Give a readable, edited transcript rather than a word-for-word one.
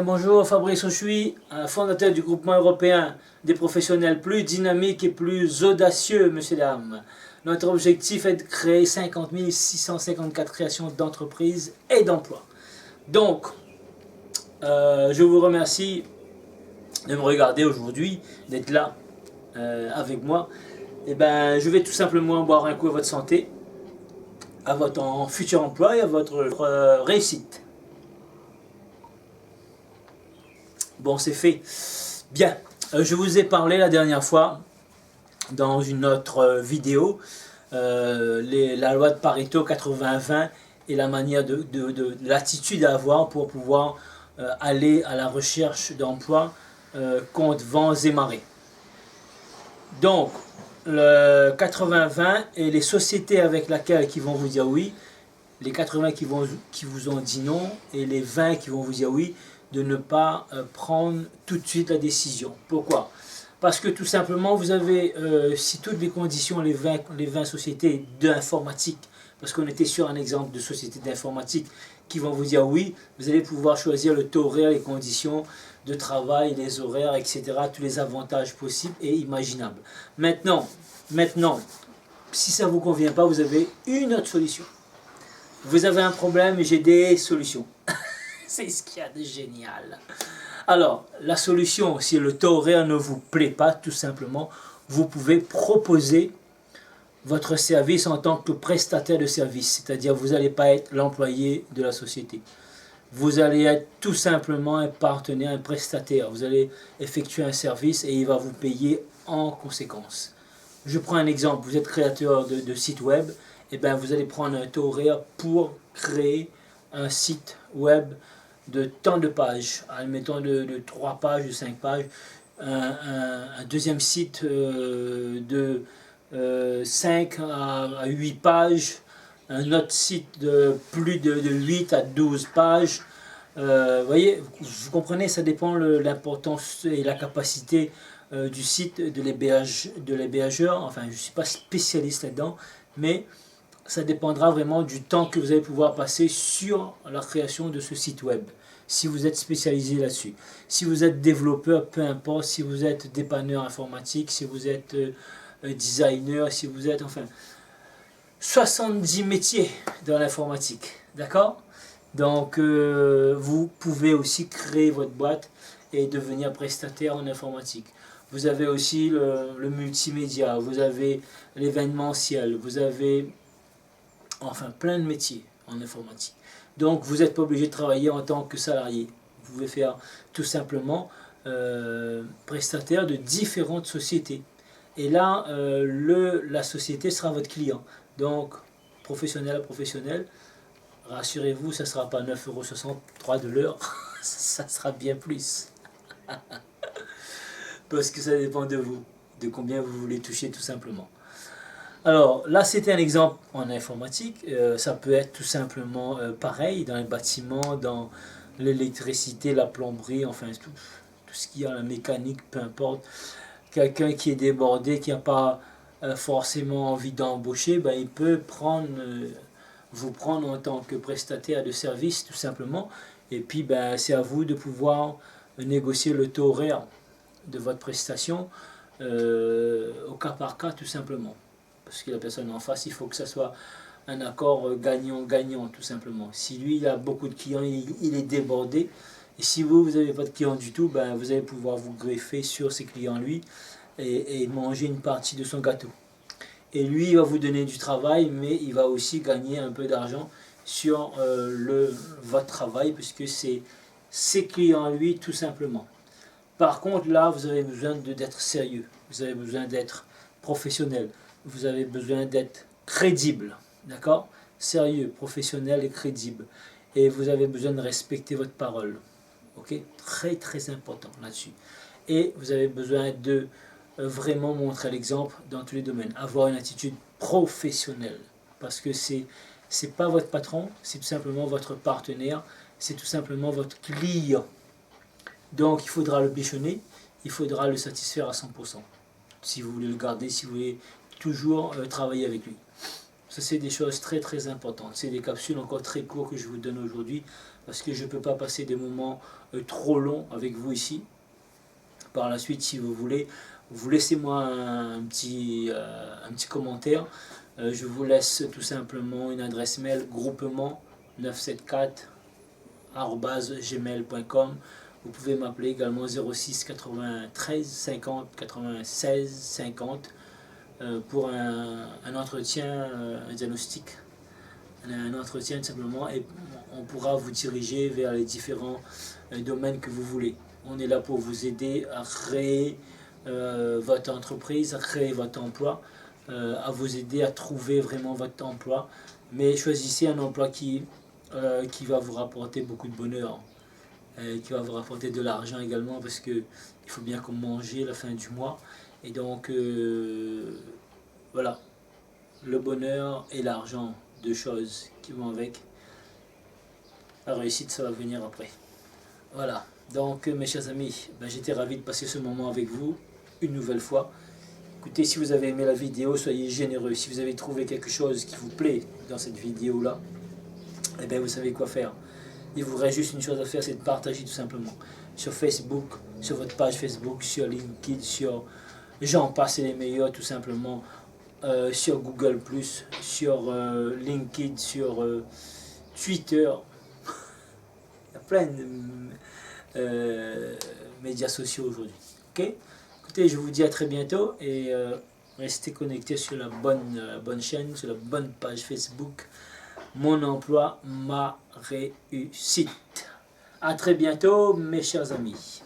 Bonjour, Fabrice Auchuy, fondateur du groupement européen des professionnels plus dynamiques et plus audacieux, messieurs dames. Notre objectif est de créer 50 654 créations d'entreprises et d'emplois. Donc, je vous remercie de me regarder aujourd'hui, d'être là avec moi. Et ben, je vais tout simplement boire un coup à votre santé, à votre futur emploi et à votre réussite. Bon, c'est fait. Bien, je vous ai parlé la dernière fois dans une autre vidéo, la loi de Pareto 80-20 et la manière de l'attitude à avoir pour pouvoir aller à la recherche d'emploi contre vents et marées. Donc, le 80-20 et les sociétés avec lesquelles qui vont vous dire oui, les 80 qui vous ont dit non et les 20 qui vont vous dire oui, de ne pas prendre tout de suite la décision. Pourquoi? Parce que tout simplement, vous avez, si toutes les conditions, les 20 sociétés d'informatique, parce qu'on était sur un exemple de société d'informatique qui vont vous dire oui, vous allez pouvoir choisir le taux horaire, les conditions de travail, les horaires, etc., tous les avantages possibles et imaginables. Maintenant, si ça ne vous convient pas, vous avez une autre solution. Vous avez un problème et j'ai des solutions. C'est ce qu'il y a de génial. Alors, la solution, si le taux horaire ne vous plaît pas, tout simplement, vous pouvez proposer votre service en tant que prestataire de service. C'est-à-dire, vous n'allez pas être l'employé de la société. Vous allez être tout simplement un partenaire, un prestataire. Vous allez effectuer un service et il va vous payer en conséquence. Je prends un exemple. Vous êtes créateur de site web. Et bien, vous allez prendre un taux horaire pour créer un site web de tant de pages, admettons de 3 pages, de 5 pages, un deuxième site de 5 à 8 pages, un autre site de plus de 8 à 12 pages. Vous voyez, vous comprenez, ça dépend de l'importance et la capacité du site, de l'hébergeur. Enfin, je ne suis pas spécialiste là-dedans, mais ça dépendra vraiment du temps que vous allez pouvoir passer sur la création de ce site web. Si vous êtes spécialisé là-dessus. Si vous êtes développeur, peu importe. Si vous êtes dépanneur informatique, si vous êtes designer, si vous êtes, enfin, 70 métiers dans l'informatique. D'accord? Donc, vous pouvez aussi créer votre boîte et devenir prestataire en informatique. Vous avez aussi le multimédia, vous avez l'événementiel, vous avez enfin plein de métiers en informatique. Donc vous n'êtes pas obligé de travailler en tant que salarié. Vous pouvez faire tout simplement prestataire de différentes sociétés. Et là, la société sera votre client. Donc, professionnel à professionnel, rassurez-vous, ça ne sera pas 9,63 € de l'heure, ça sera bien plus. Parce que ça dépend de vous, de combien vous voulez toucher tout simplement. Alors là, c'était un exemple en informatique. Ça peut être tout simplement pareil dans les bâtiments, dans l'électricité, la plomberie, enfin tout ce qu'il y a, la mécanique, peu importe. Quelqu'un qui est débordé, qui n'a pas forcément envie d'embaucher, ben, il peut vous prendre en tant que prestataire de service tout simplement. Et puis ben, c'est à vous de pouvoir négocier le taux horaire de votre prestation au cas par cas tout simplement. Parce que la personne en face, il faut que ça soit un accord gagnant-gagnant tout simplement. Si lui, il a beaucoup de clients, il est débordé. Et si vous n'avez pas de clients du tout, ben, vous allez pouvoir vous greffer sur ces clients lui et manger une partie de son gâteau. Et lui, il va vous donner du travail, mais il va aussi gagner un peu d'argent sur votre travail, puisque c'est ses clients lui tout simplement. Par contre, là, vous avez besoin d'être sérieux, vous avez besoin d'être professionnel, vous avez besoin d'être crédible, d'accord? Sérieux, professionnel et crédible. Et vous avez besoin de respecter votre parole, ok? Très très important là-dessus. Et vous avez besoin de vraiment montrer l'exemple dans tous les domaines, avoir une attitude professionnelle, parce que c'est pas votre patron, c'est tout simplement votre partenaire, c'est tout simplement votre client. Donc il faudra le bichonner, il faudra le satisfaire à 100%. Si vous voulez le garder, si vous voulez toujours travailler avec lui. Ça, c'est des choses très très importantes. C'est des capsules encore très courtes que je vous donne aujourd'hui parce que je ne peux pas passer des moments trop longs avec vous ici. Par la suite, si vous voulez, vous laissez-moi un petit commentaire. Je vous laisse tout simplement une adresse mail groupement 974@gmail.com. Vous pouvez m'appeler également 06 93 50 96 50 pour un entretien, un diagnostic, un entretien tout simplement, et on pourra vous diriger vers les différents domaines que vous voulez. On est là pour vous aider à créer votre entreprise, à créer votre emploi, à vous aider à trouver vraiment votre emploi. Mais choisissez un emploi qui va vous rapporter beaucoup de bonheur, qui va vous rapporter de l'argent également, parce qu'il faut bien qu'on mange à la fin du mois. Et donc, voilà, le bonheur et l'argent, deux choses qui vont avec. La réussite, ça va venir après. Voilà, donc mes chers amis, j'étais ravi de passer ce moment avec vous, une nouvelle fois. Écoutez, si vous avez aimé la vidéo, soyez généreux. Si vous avez trouvé quelque chose qui vous plaît dans cette vidéo-là, eh bien vous savez quoi faire. Il vous reste juste une chose à faire, c'est de partager tout simplement. Sur Facebook, sur votre page Facebook, sur LinkedIn, sur j'en passe les meilleurs tout simplement. Sur Google+, sur LinkedIn, sur Twitter. Il y a plein de médias sociaux aujourd'hui. Ok? Écoutez, je vous dis à très bientôt et restez connectés sur la bonne chaîne, sur la bonne page Facebook. Mon emploi, ma réussite. À très bientôt, mes chers amis.